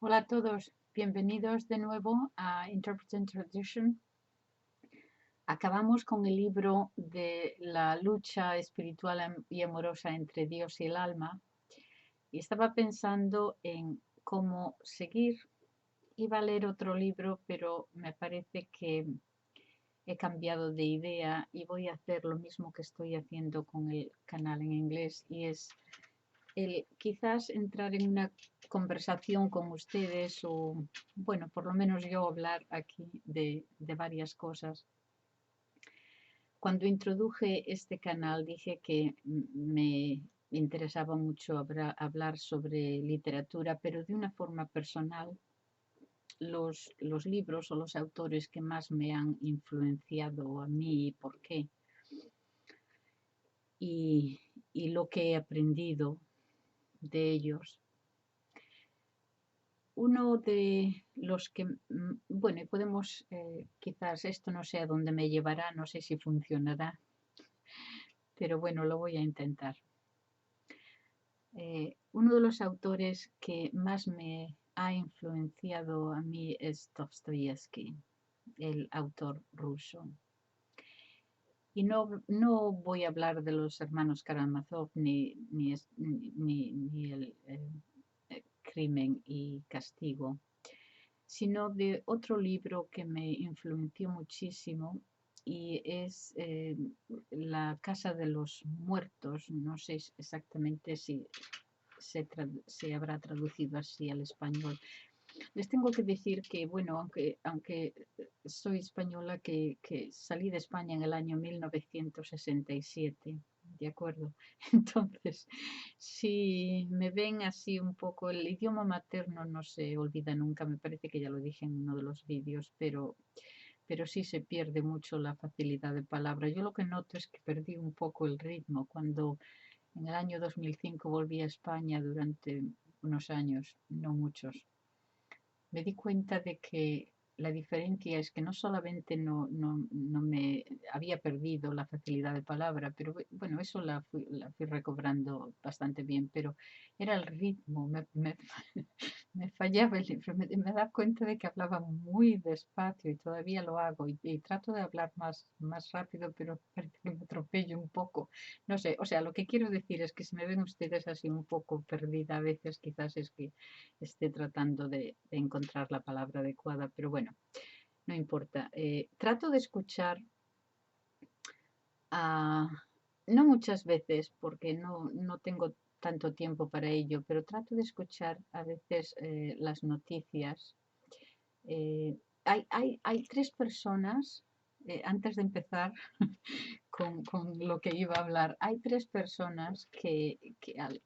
Hola a todos, bienvenidos de nuevo a Interpreting Tradition. Acabamos con el libro de la lucha espiritual y amorosa entre Dios y el alma y estaba pensando en cómo seguir. Iba a leer otro libro, pero me parece que he cambiado de idea y voy a hacer lo mismo que estoy haciendo con el canal en inglés, y es el quizás entrar en una conversación con ustedes, o bueno, por lo menos yo hablar aquí de varias cosas. Cuando introduje este canal dije que me interesaba mucho hablar sobre literatura, pero de una forma personal. Los libros o los autores que más me han influenciado a mí y por qué, y, y lo que he aprendido de ellos. Uno de los que, bueno, podemos, quizás esto no sé a dónde me llevará, no sé si funcionará, pero bueno, lo voy a intentar. Uno de los autores que más me ha influenciado a mí es Dostoyevsky, el autor ruso. Y no voy a hablar de los hermanos Karamazov ni el Crimen y Castigo, sino de otro libro que me influenció muchísimo, y es La Casa de los Muertos. No sé exactamente si se habrá traducido así al español. Les tengo que decir que, bueno, aunque soy española, que salí de España en el año 1967, ¿de acuerdo? Entonces, si me ven así un poco, el idioma materno no se olvida nunca, me parece que ya lo dije en uno de los vídeos, pero sí se pierde mucho la facilidad de palabra. Yo lo que noto es que perdí un poco el ritmo cuando en el año 2005 volví a España durante unos años, no muchos. Me di cuenta de que la diferencia es que no solamente no me había perdido la facilidad de palabra, pero bueno, eso la fui recobrando bastante bien, pero era el ritmo. Me fallaba el libro. Me da cuenta de que hablaba muy despacio y todavía lo hago, y trato de hablar más rápido, pero parece que me atropello un poco. No sé, o sea, lo que quiero decir es que si me ven ustedes así un poco perdida a veces, quizás es que esté tratando de encontrar la palabra adecuada, pero bueno, no importa. Trato de escuchar, no muchas veces, porque no tengo tanto tiempo para ello, pero trato de escuchar a veces las noticias. Hay tres personas, antes de empezar con lo que iba a hablar, hay tres personas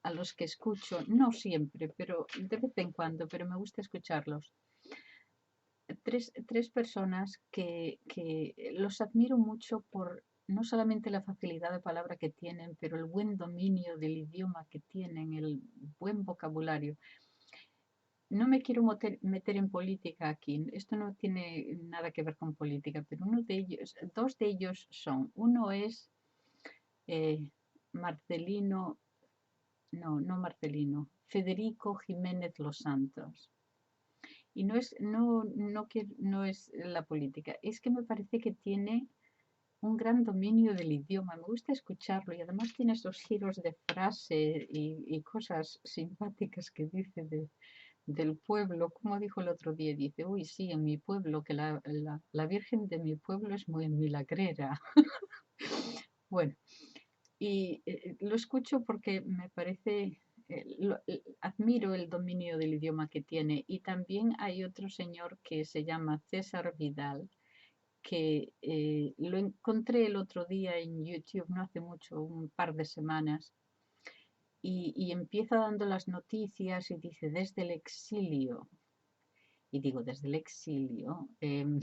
a los que escucho, no siempre, pero de vez en cuando, pero me gusta escucharlos. Tres personas que los admiro mucho por no solamente la facilidad de palabra que tienen, pero el buen dominio del idioma que tienen, el buen vocabulario. No me quiero meter en política aquí, esto no tiene nada que ver con política, pero dos de ellos son, uno es eh, Marcelino, no Marcelino, Federico Jiménez Los Santos. Y no es la política, es que me parece que tiene un gran dominio del idioma. Me gusta escucharlo, y además tiene esos giros de frase y cosas simpáticas que dice del pueblo. Como dijo el otro día, dice, uy, sí, en mi pueblo, que la Virgen de mi pueblo es muy milagrera. Bueno, y lo escucho porque me parece, admiro el dominio del idioma que tiene. Y también hay otro señor que se llama César Vidal, que lo encontré el otro día en YouTube, no hace mucho, un par de semanas, y empieza dando las noticias y dice desde el exilio. Y digo, desde el exilio. En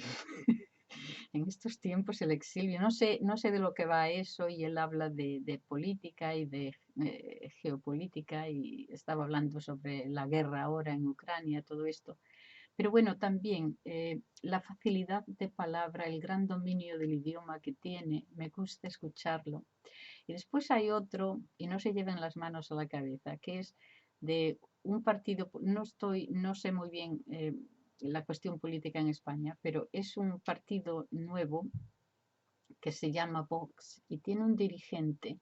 estos tiempos el exilio, no sé de lo que va eso, y él habla de política y de geopolítica, y estaba hablando sobre la guerra ahora en Ucrania, todo esto. Pero bueno, también la facilidad de palabra, el gran dominio del idioma que tiene, me gusta escucharlo. Y después hay otro, y no se lleven las manos a la cabeza, que es de un partido, no sé muy bien la cuestión política en España, pero es un partido nuevo que se llama Vox y tiene un dirigente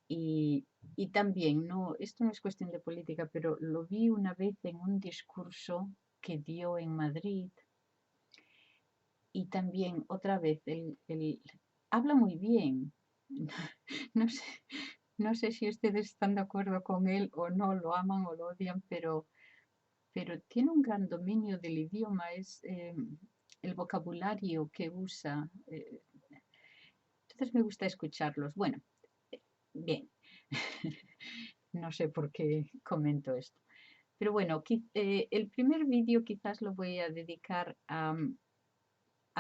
y también, no, esto no es cuestión de política, pero lo vi una vez en un discurso que dio en Madrid y también otra vez, habla muy bien. No sé, no sé si ustedes están de acuerdo con él o no, lo aman o lo odian, pero tiene un gran dominio del idioma, es el vocabulario que usa. Entonces me gusta escucharlos. Bueno, bien, no sé por qué comento esto. Pero bueno, el primer vídeo quizás lo voy a dedicar a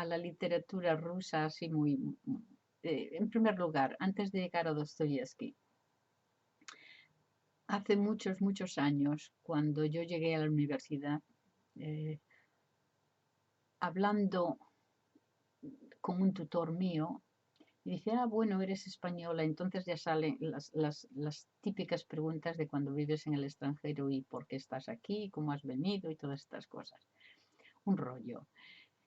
la literatura rusa, así en primer lugar, antes de llegar a Dostoyevsky. Hace muchos, muchos años, cuando yo llegué a la universidad, eh, hablando con un tutor mío, y dice, bueno, eres española, entonces ya salen las típicas preguntas de cuando vives en el extranjero y por qué estás aquí, cómo has venido y todas estas cosas. Un rollo.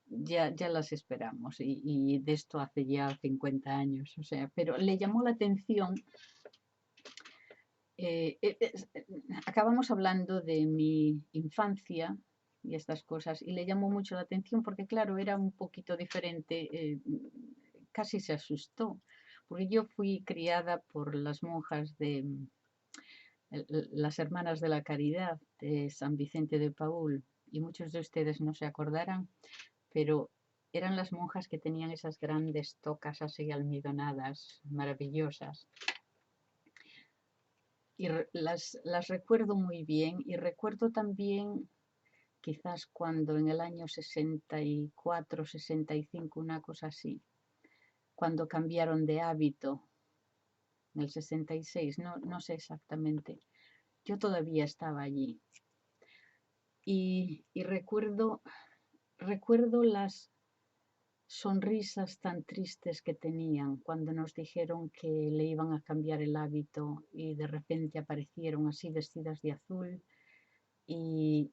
Ya las esperamos y de esto hace ya 50 años, o sea, pero le llamó la atención. Acabamos hablando de mi infancia y estas cosas y le llamó mucho la atención porque claro, era un poquito diferente, casi se asustó, porque yo fui criada por las monjas de las Hermanas de la Caridad de San Vicente de Paúl y muchos de ustedes no se acordarán, pero eran las monjas que tenían esas grandes tocas así almidonadas, maravillosas. Y las recuerdo muy bien y recuerdo también quizás cuando en el año 64, 65, una cosa así, cuando cambiaron de hábito, en el 66, no sé exactamente, yo todavía estaba allí y recuerdo las sonrisas tan tristes que tenían cuando nos dijeron que le iban a cambiar el hábito y de repente aparecieron así vestidas de azul y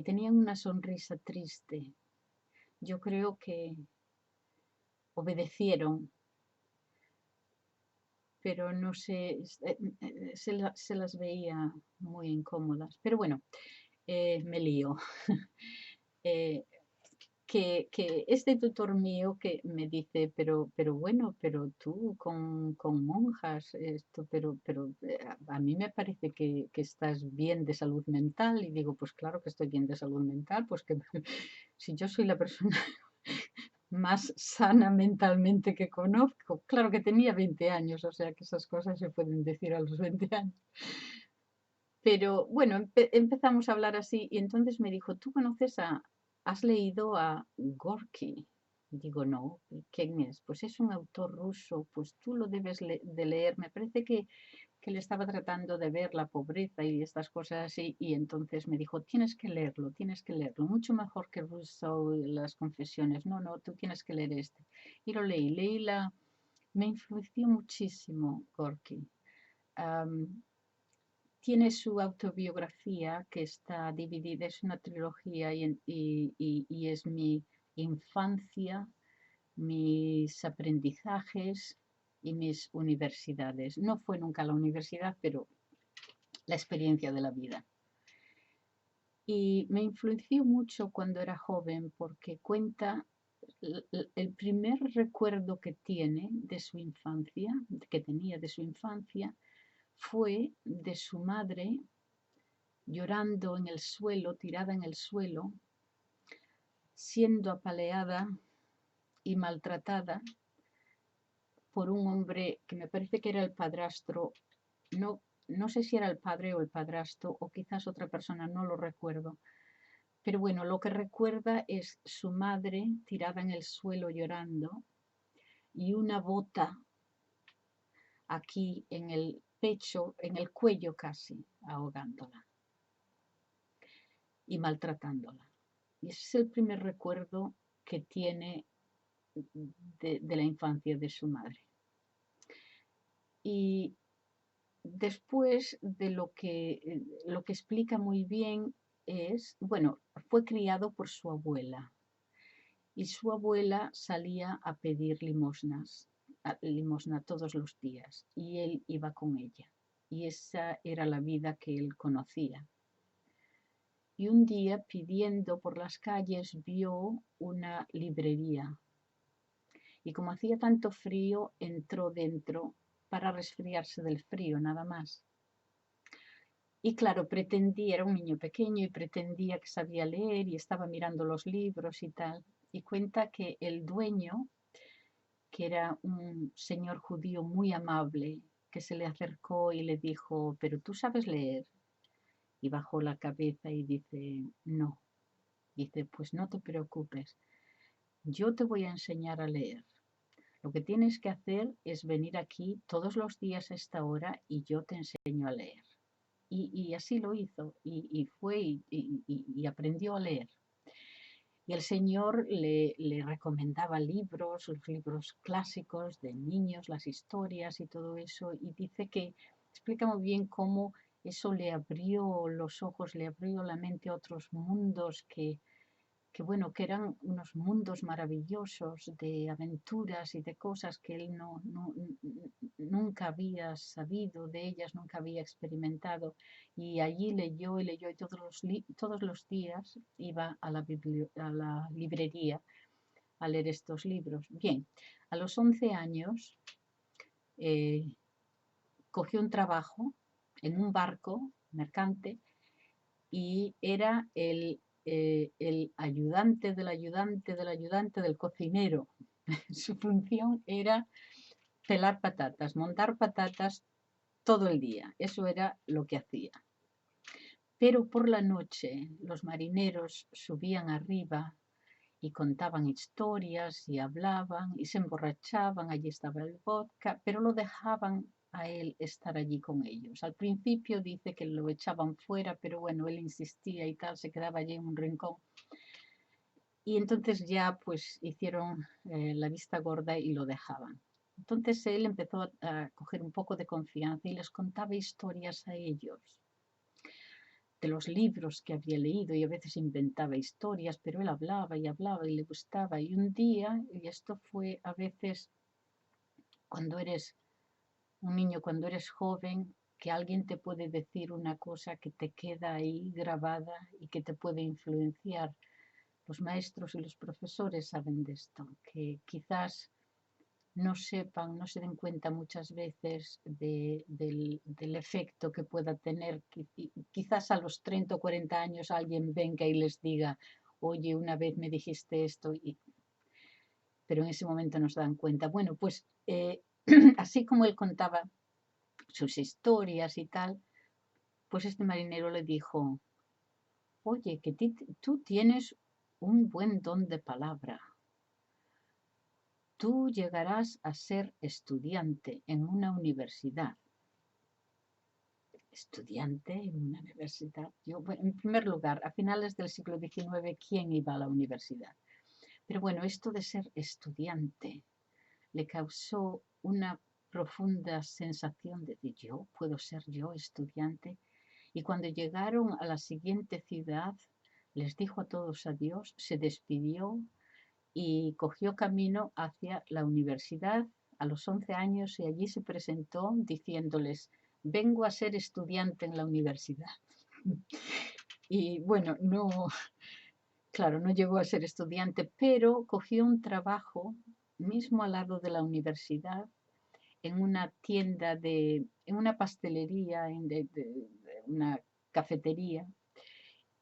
tenían una sonrisa triste. Yo creo que obedecieron, pero no sé, se las veía muy incómodas. Pero bueno, me lío. Eh, que este tutor mío que me dice, pero bueno, pero tú con monjas, esto, pero a mí me parece que estás bien de salud mental. Y digo, pues claro que estoy bien de salud mental, pues que si yo soy la persona más sana mentalmente que conozco, claro que tenía 20 años, o sea que esas cosas se pueden decir a los 20 años. Pero bueno, empezamos a hablar así y entonces me dijo, ¿has leído a Gorky? Digo, no, ¿quién es? Pues es un autor ruso, pues tú lo debes de leer. Me parece que le estaba tratando de ver la pobreza y estas cosas así y entonces me dijo, tienes que leerlo, mucho mejor que Rousseau y las confesiones. No, tú tienes que leer este. Y lo me influenció muchísimo Gorky. Tiene su autobiografía que está dividida, es una trilogía y es mi infancia, mis aprendizajes y mis universidades. No fue nunca la universidad, pero la experiencia de la vida. Y me influenció mucho cuando era joven porque cuenta el primer recuerdo que tiene de su infancia, que tenía de su infancia, fue de su madre llorando en el suelo, tirada en el suelo, siendo apaleada y maltratada por un hombre que me parece que era el padrastro, no sé si era el padre o el padrastro o quizás otra persona, no lo recuerdo. Pero bueno, lo que recuerda es su madre tirada en el suelo llorando y una bota aquí en el pecho, en el cuello casi, ahogándola y maltratándola. Y ese es el primer recuerdo que tiene de la infancia de su madre. Y después de lo que explica muy bien es, bueno, fue criado por su abuela y su abuela salía a pedir limosna todos los días y él iba con ella. Y esa era la vida que él conocía. Y un día, pidiendo por las calles, vio una librería. Y como hacía tanto frío, entró dentro para resfriarse del frío, nada más. Y claro, era un niño pequeño y pretendía que sabía leer y estaba mirando los libros y tal. Y cuenta que el dueño, que era un señor judío muy amable, que se le acercó y le dijo, ¿pero tú sabes leer? Y bajó la cabeza y dice, no. Dice, pues no te preocupes, yo te voy a enseñar a leer. Lo que tienes que hacer es venir aquí todos los días a esta hora y yo te enseño a leer. Y así lo hizo y fue y aprendió a leer. Y el Señor le recomendaba libros, los libros clásicos de niños, las historias y todo eso. Y dice que explica muy bien cómo eso le abrió los ojos, le abrió la mente a otros mundos bueno, que eran unos mundos maravillosos de aventuras y de cosas que él nunca había sabido de ellas, nunca había experimentado. Y allí leyó y leyó y todos los días iba a a la librería a leer estos libros. Bien, a los 11 años eh, cogió un trabajo en un barco mercante y era el ayudante del ayudante del ayudante del cocinero. Su función era pelar patatas, montar patatas todo el día. Eso era lo que hacía. Pero por la noche los marineros subían arriba y contaban historias y hablaban y se emborrachaban, allí estaba el vodka, pero lo dejaban a él estar allí con ellos. Al principio dice que lo echaban fuera, pero bueno, él insistía y tal, se quedaba allí en un rincón. Y entonces ya pues hicieron la vista gorda y lo dejaban. Entonces él empezó a coger un poco de confianza y les contaba historias a ellos de los libros que había leído y a veces inventaba historias, pero él hablaba y le gustaba. Y un día, y esto fue a veces cuando eres un niño, cuando eres joven, que alguien te puede decir una cosa que te queda ahí grabada y que te puede influenciar. Los maestros y los profesores saben de esto, que quizás no sepan, no se den cuenta muchas veces del efecto que pueda tener. Quizás a los 30 o 40 años alguien venga y les diga, oye, una vez me dijiste esto, pero en ese momento no se dan cuenta. Bueno, pues así como él contaba sus historias y tal, pues este marinero le dijo, oye, que tú tienes un buen don de palabra. Tú llegarás a ser estudiante en una universidad. Estudiante en una universidad. En primer lugar, a finales del siglo XIX, ¿quién iba a la universidad? Pero bueno, esto de ser estudiante le causó una profunda sensación de yo, ¿puedo ser yo estudiante? Y cuando llegaron a la siguiente ciudad, les dijo a todos adiós, se despidió y cogió camino hacia la universidad a los 11 años y allí se presentó diciéndoles, vengo a ser estudiante en la universidad. Y bueno, no, claro, no llegó a ser estudiante, pero cogió un trabajo mismo al lado de la universidad en una tienda en una pastelería, de una cafetería,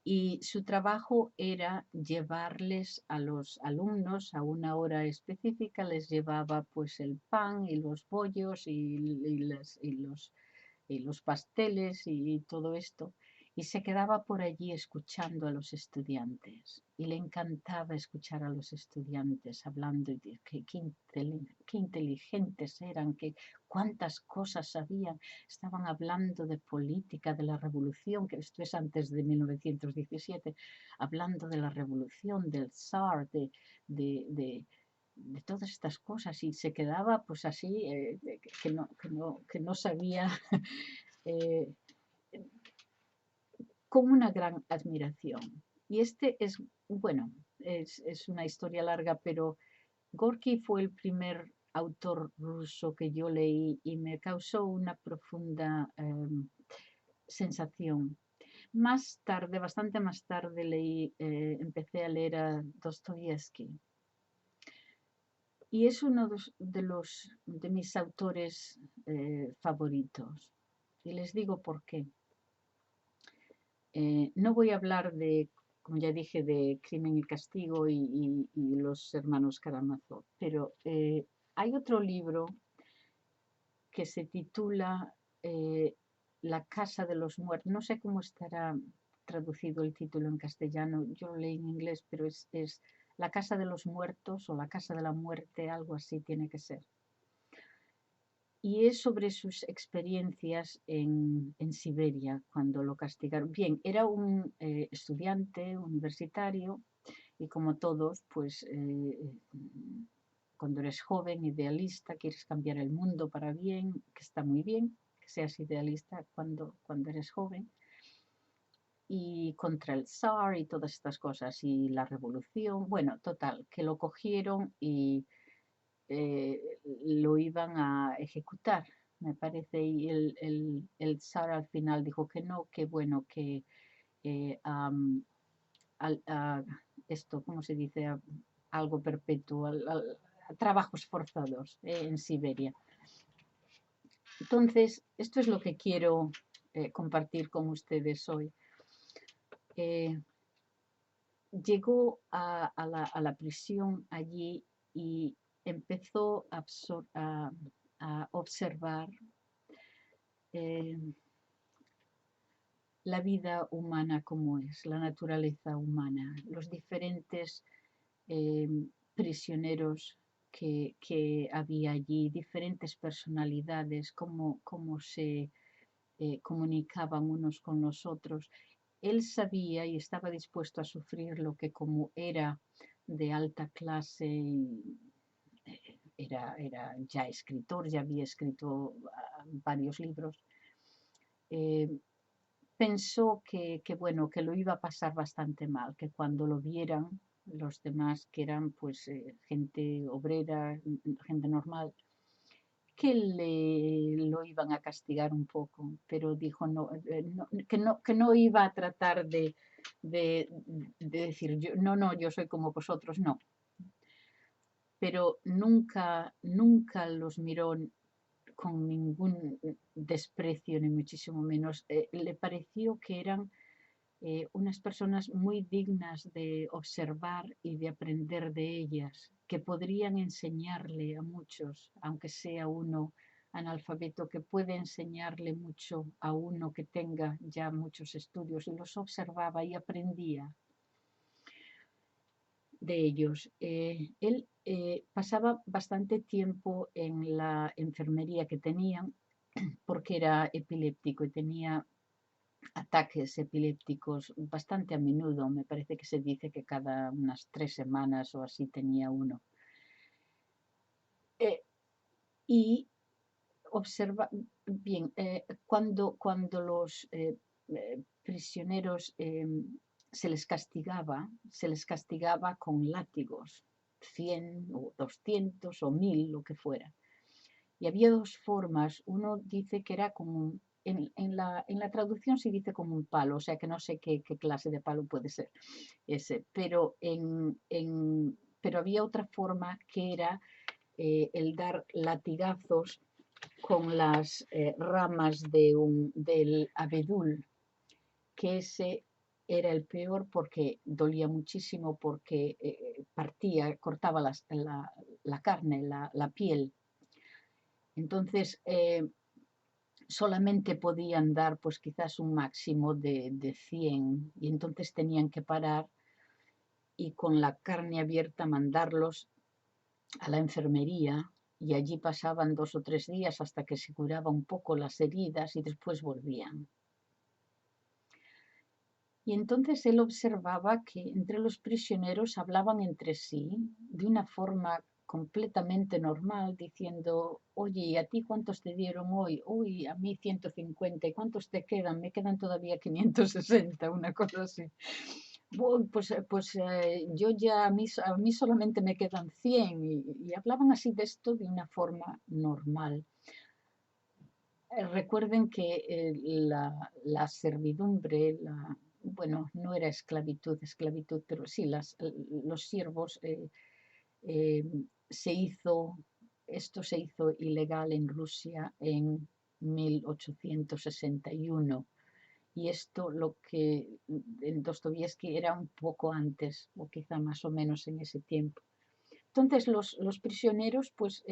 y su trabajo era llevarles a los alumnos a una hora específica, les llevaba pues el pan y los bollos y los pasteles y todo esto. Y se quedaba por allí escuchando a los estudiantes. Y le encantaba escuchar a los estudiantes hablando y de qué inteligentes eran, cuántas cosas sabían. Estaban hablando de política, de la revolución, que esto es antes de 1917, hablando de la revolución, del zar, de de todas estas cosas y se quedaba pues así, que no sabía, eh, con una gran admiración. Y este es, bueno, es una historia larga, pero Gorky fue el primer autor ruso que yo leí y me causó una profunda sensación. Más tarde, bastante más tarde, empecé a leer a Dostoyevsky. Y es uno de mis autores favoritos. Y les digo por qué. No voy a hablar de, como ya dije, de Crimen y Castigo y los hermanos Karamazov, pero hay otro libro que se titula La Casa de los Muertos. No sé cómo estará traducido el título en castellano, yo lo leí en inglés, pero es La Casa de los Muertos o La Casa de la Muerte, algo así tiene que ser. Y es sobre sus experiencias en Siberia cuando lo castigaron. Bien, era un estudiante universitario y como todos, pues cuando eres joven, idealista, quieres cambiar el mundo para bien, que está muy bien, que seas idealista cuando eres joven, y contra el zar y todas estas cosas, y la revolución, bueno, total, que lo cogieron y eh, lo iban a ejecutar, me parece, y el zar al final dijo que no, que bueno, que eh, am, a esto, ¿cómo se dice? Algo perpetuo, a trabajos forzados en Siberia. Entonces, esto es lo que quiero compartir con ustedes hoy. Llegó a la prisión allí y empezó a observar eh, la vida humana como es, la naturaleza humana, los diferentes eh, prisioneros que había allí, diferentes personalidades, cómo se comunicaban unos con los otros. Él sabía y estaba dispuesto a sufrir lo que como era de alta clase, era ya escritor, ya había escrito varios libros, eh, pensó bueno, que lo iba a pasar bastante mal, que cuando lo vieran los demás, que eran pues gente obrera, gente normal, lo iban a castigar un poco, pero dijo que no iba a tratar de decir, yo soy como vosotros, no. Pero nunca los miró con ningún desprecio, ni muchísimo menos. Le pareció que eran unas personas muy dignas de observar y de aprender de ellas, que podrían enseñarle a muchos, aunque sea uno analfabeto, que puede enseñarle mucho a uno que tenga ya muchos estudios, y los observaba y aprendía de ellos. Él pasaba bastante tiempo en la enfermería que tenían porque era epiléptico y tenía ataques epilépticos bastante a menudo. Me parece que se dice que cada unas 3 semanas o así tenía uno. Y observa bien, cuando los prisioneros se les castigaba con látigos, 100 o 200 o 1000, lo que fuera. Y había dos formas. Uno dice que era como en la traducción se dice como un palo, o sea que no sé qué clase de palo puede ser ese, pero había otra forma que era el dar latigazos con las ramas del abedul, que ese era el peor porque dolía muchísimo, porque cortaba la carne, la piel. Entonces, solamente podían dar pues quizás un máximo de 100 y entonces tenían que parar y con la carne abierta mandarlos a la enfermería y allí pasaban 2 o 3 días hasta que se curaba un poco las heridas y después volvían. Y entonces él observaba que entre los prisioneros hablaban entre sí de una forma completamente normal, diciendo, oye, ¿y a ti cuántos te dieron hoy? Uy, a mí 150, ¿y cuántos te quedan? Me quedan todavía 560, una cosa así. Yo ya, a mí solamente me quedan 100 y hablaban así de esto de una forma normal. Recuerden que la servidumbre, bueno, no era esclavitud, pero sí, los siervos eh, se hizo, esto se hizo ilegal en Rusia en 1861 y esto lo que en Dostoyevsky era un poco antes o quizá más o menos en ese tiempo. Entonces los prisioneros pues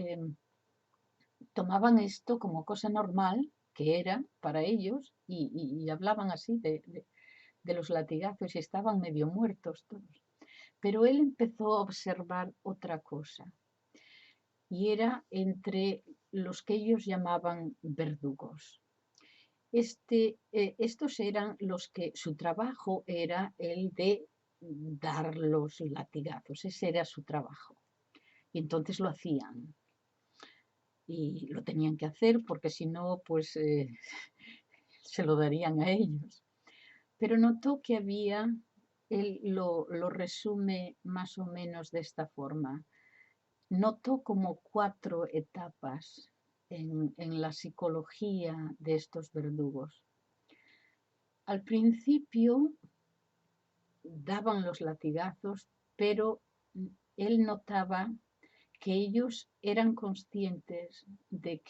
tomaban esto como cosa normal que era para ellos y hablaban así de los latigazos y estaban medio muertos todos. Pero él empezó a observar otra cosa y era entre los que ellos llamaban verdugos. Estos eran los que su trabajo era el de dar los latigazos, ese era su trabajo. Y entonces lo hacían. Y lo tenían que hacer porque si no, pues se lo darían a ellos. Pero notó que él lo resume más o menos de esta forma. Notó como 4 etapas en la psicología de estos verdugos. Al principio daban los latigazos, pero él notaba que ellos eran conscientes del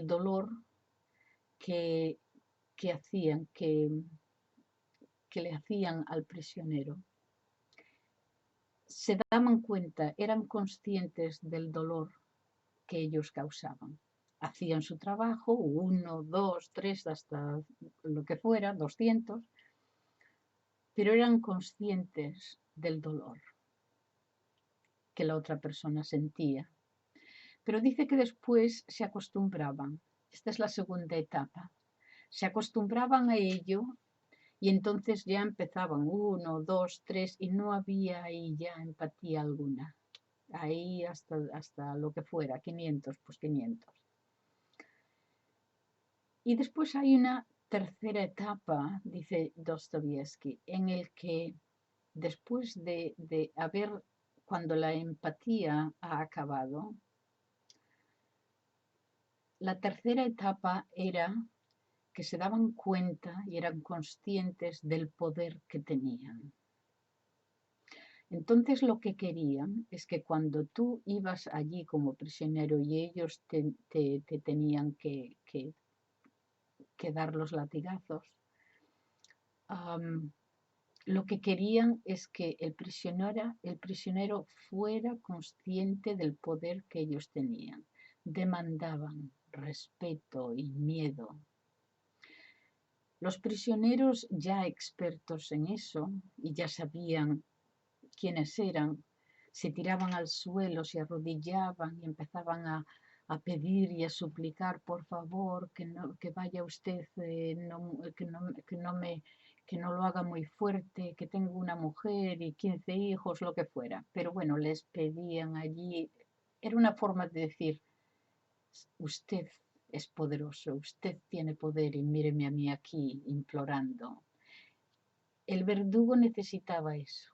dolor que, que le hacían al prisionero. Se daban cuenta, eran conscientes del dolor que ellos causaban. Hacían su trabajo, 1, 2, 3, hasta lo que fuera, 200, pero eran conscientes del dolor que la otra persona sentía. Pero dice que después se acostumbraban. Esta es la segunda etapa. Se acostumbraban a ello y entonces ya empezaban 1, 2, 3 y no había ahí ya empatía alguna. Ahí hasta lo que fuera, 500, pues 500. Y después hay una tercera etapa, dice Dostoyevsky, en el que después de haber, cuando la empatía ha acabado, la tercera etapa era que se daban cuenta y eran conscientes del poder que tenían. Entonces lo que querían es que cuando tú ibas allí como prisionero y ellos te tenían que dar los latigazos, lo que querían es que el prisionero fuera consciente del poder que ellos tenían. Demandaban respeto y miedo. Los prisioneros ya expertos en eso y ya sabían quiénes eran, se tiraban al suelo, se arrodillaban y empezaban a pedir y a suplicar, por favor, que vaya usted, que no lo haga muy fuerte, que tengo una mujer y 15 hijos, lo que fuera. Pero bueno, les pedían allí, era una forma de decir, usted es poderoso, usted tiene poder y míreme a mí aquí implorando. El verdugo necesitaba eso.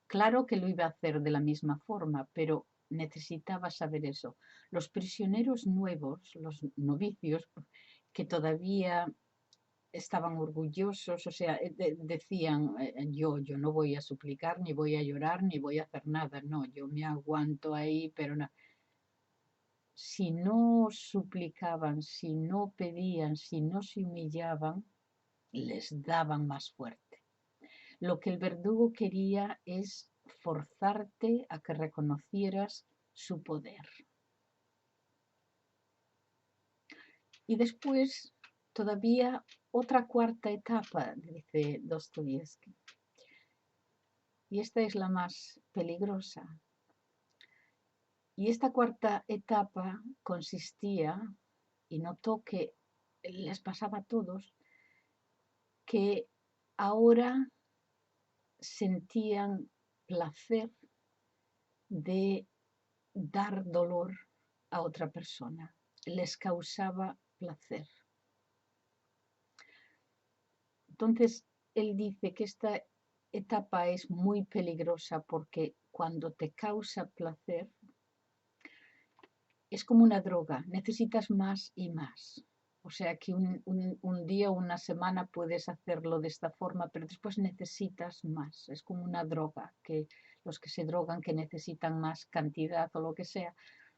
Claro que lo iba a hacer de la misma forma, pero necesitaba saber eso. Los prisioneros nuevos, los novicios, que todavía estaban orgullosos, o sea, decían, yo no voy a suplicar, ni voy a llorar, ni voy a hacer nada, no, yo me aguanto ahí, pero no. Si no suplicaban, si no pedían, si no se humillaban, les daban más fuerte. Lo que el verdugo quería es forzarte a que reconocieras su poder. Y después, todavía otra cuarta etapa, dice Dostoyevsky. Y esta es la más peligrosa. Y esta cuarta etapa consistía, y notó que les pasaba a todos, que ahora sentían placer de dar dolor a otra persona. Les causaba placer. Entonces, él dice que esta etapa es muy peligrosa porque cuando te causa placer es como una droga, necesitas más y más. O sea que un día o una semana puedes hacerlo de esta forma, pero después necesitas más. Es como una droga, que los que se drogan, que necesitan más cantidad o lo que sea,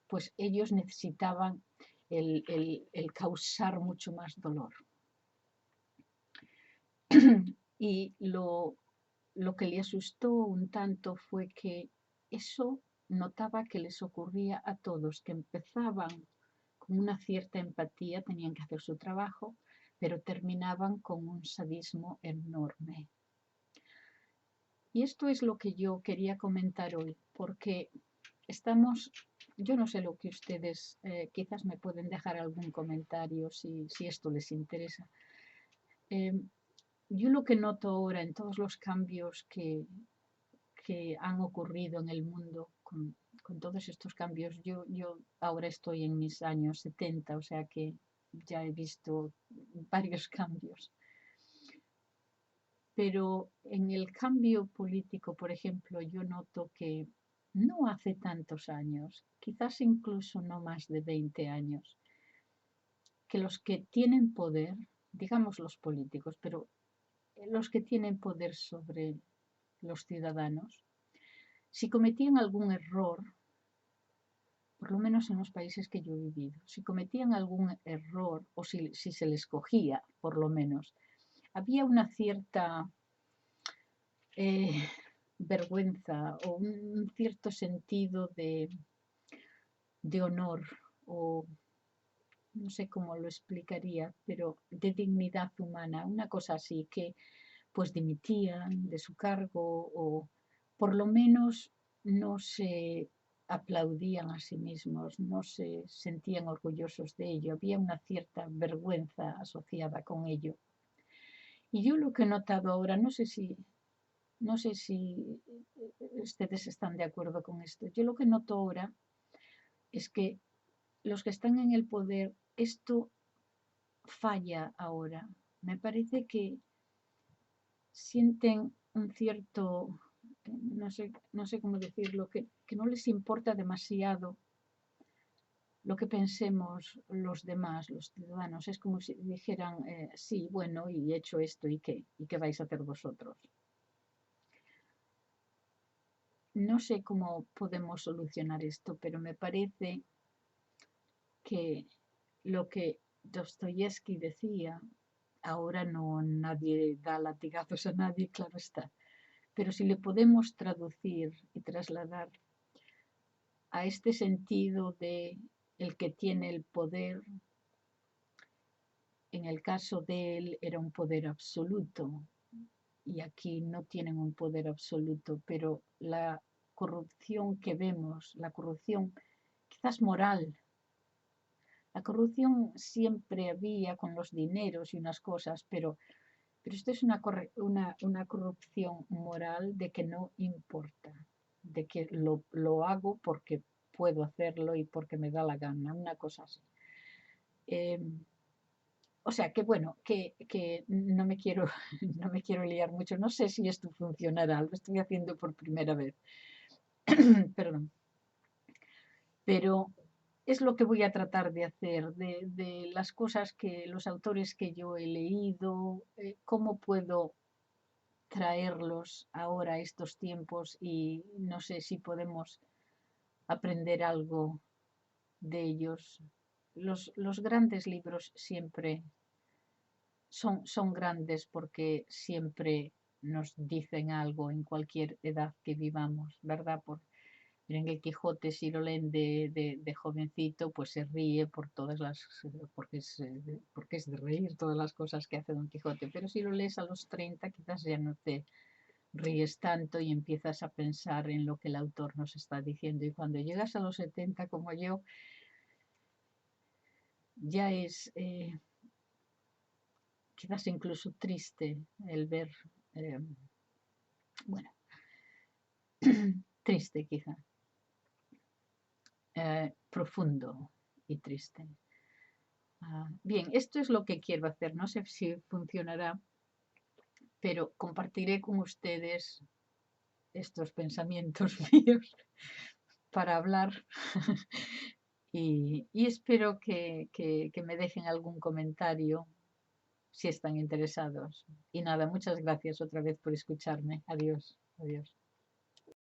pues ellos necesitaban el causar mucho más dolor. Y lo que le asustó un tanto fue que eso notaba que les ocurría a todos, que empezaban con una cierta empatía, tenían que hacer su trabajo, pero terminaban con un sadismo enorme. Y esto es lo que yo quería comentar hoy, porque estamos, yo no sé lo que ustedes, quizás me pueden dejar algún comentario si esto les interesa. Yo lo que noto ahora en todos los cambios que han ocurrido en el mundo con todos estos cambios, yo ahora estoy en mis años 70, o sea que ya he visto varios cambios. Pero en el cambio político, por ejemplo, yo noto que no hace tantos años, quizás incluso no más de 20 años, que los que tienen poder, digamos los políticos, pero los que tienen poder sobre los ciudadanos, si cometían algún error, por lo menos en los países que yo he vivido, si cometían algún error o si se les cogía, por lo menos, había una cierta vergüenza o un cierto sentido de honor o no sé cómo lo explicaría, pero de dignidad humana, una cosa así, que pues dimitían de su cargo o por lo menos no se aplaudían a sí mismos, no se sentían orgullosos de ello, había una cierta vergüenza asociada con ello. Y yo lo que he notado ahora, no sé si ustedes están de acuerdo con esto, yo lo que noto ahora es que los que están en el poder, esto falla ahora. Me parece que sienten un cierto, no sé cómo decirlo, que no les importa demasiado lo que pensemos los demás, los ciudadanos. Es como si dijeran, sí, bueno, y he hecho esto, ¿y qué? ¿Y qué vais a hacer vosotros? No sé cómo podemos solucionar esto, pero me parece que lo que Dostoyevsky decía, ahora no nadie da latigazos a nadie, claro está, pero si le podemos traducir y trasladar a este sentido de el que tiene el poder, en el caso de él era un poder absoluto y aquí no tienen un poder absoluto, pero la corrupción que vemos, la corrupción quizás moral, la corrupción siempre había con los dineros y unas cosas, pero esto es una corrupción moral de que no importa, de que lo hago porque puedo hacerlo y porque me da la gana, una cosa así. Eh, o sea que bueno, que no me quiero, no me quiero liar mucho, no sé si esto funcionará, lo estoy haciendo por primera vez, perdón, pero es lo que voy a tratar de hacer, de las cosas que los autores que yo he leído, cómo puedo traerlos ahora a estos tiempos y no sé si podemos aprender algo de ellos. Los grandes libros siempre son grandes porque siempre nos dicen algo en cualquier edad que vivamos, ¿verdad? Miren, el Quijote, si lo leen de jovencito, pues se ríe por todas porque es de reír todas las cosas que hace Don Quijote. Pero si lo lees a los 30, quizás ya no te ríes tanto y empiezas a pensar en lo que el autor nos está diciendo. Y cuando llegas a los 70, como yo, ya es quizás incluso triste el ver, bueno, triste quizá. profundo y triste. Bien, esto es lo que quiero hacer. No sé si funcionará, pero compartiré con ustedes estos pensamientos míos para hablar y espero que me dejen algún comentario si están interesados. Y nada, muchas gracias otra vez por escucharme. Adiós, adiós.